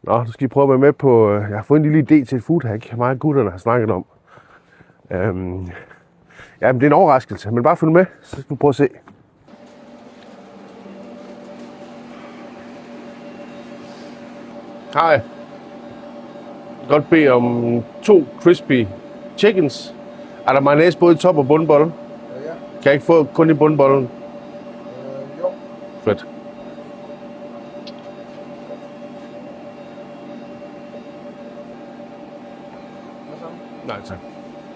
Nå, nu skal I prøve at være med på... Jeg har fået en lille idé til et foodhack, meget gutterne har snakket om. Ja, men det er en overraskelse, men bare følg med, så skal du prøve at se. Hej. Jeg vil godt bede om 2 crispy chickens. Er der mayonnaise både i top- og bundbollen? Ja. Kan jeg ikke få kun i bundbollen? Jo. Fedt. Hvad så? Nej, tak.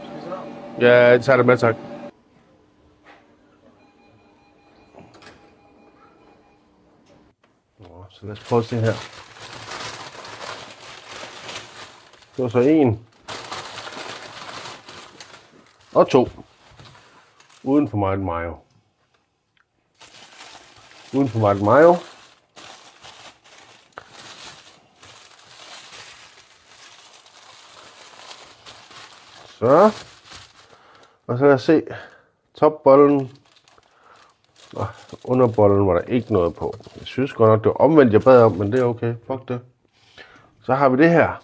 Skal vi se her? Ja, jeg tager det med, tak. Nå, så lad os prøve at se her. Det var så 1. Og 2. Uden for meget mayo. Uden for meget mayo. Så. Og så lad os se. Topbollen. Og underbollen var der ikke noget på. Jeg synes godt nok, det var omvendt, jeg bad om, men det er okay. Fuck det. Så har vi det her.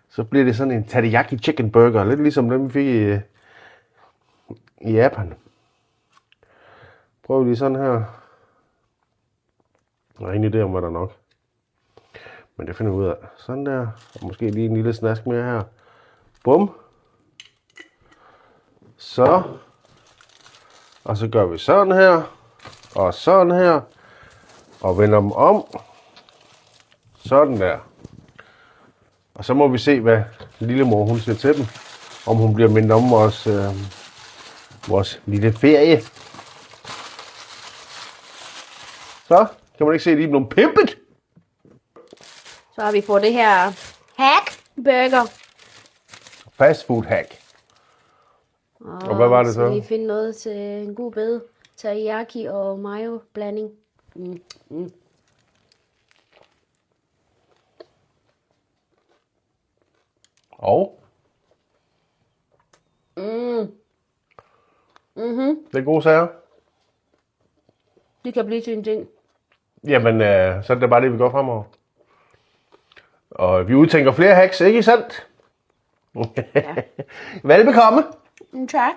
Så bliver det sådan en teriyaki chicken burger. Lidt ligesom dem, vi fik i Japan. Prøver vi lige sådan her. Der er ingen idé om, hvad der er nok. Men det finder vi ud af. Sådan der. Og måske lige en lille snask mere her. Bum. Så. Og så gør vi sådan her. Og sådan her. Og vender dem om. Sådan der. Og så må vi se, hvad lillemor hun siger til dem. Om hun bliver mindet om vores lille ferie. Så kan man ikke se, at de er blevet pimpet. Så har vi fået det her hack burger. Fast food hack. Og hvad var det så? Så vi finde noget til en god bed. Teriyaki og mayo blanding. Og? Det er gode sager. Det kan blive til en ting. Jamen, så er det bare det, vi går fremover. Og vi udtænker flere hacks, ikke sandt? Ja. Velbekomme. Tak.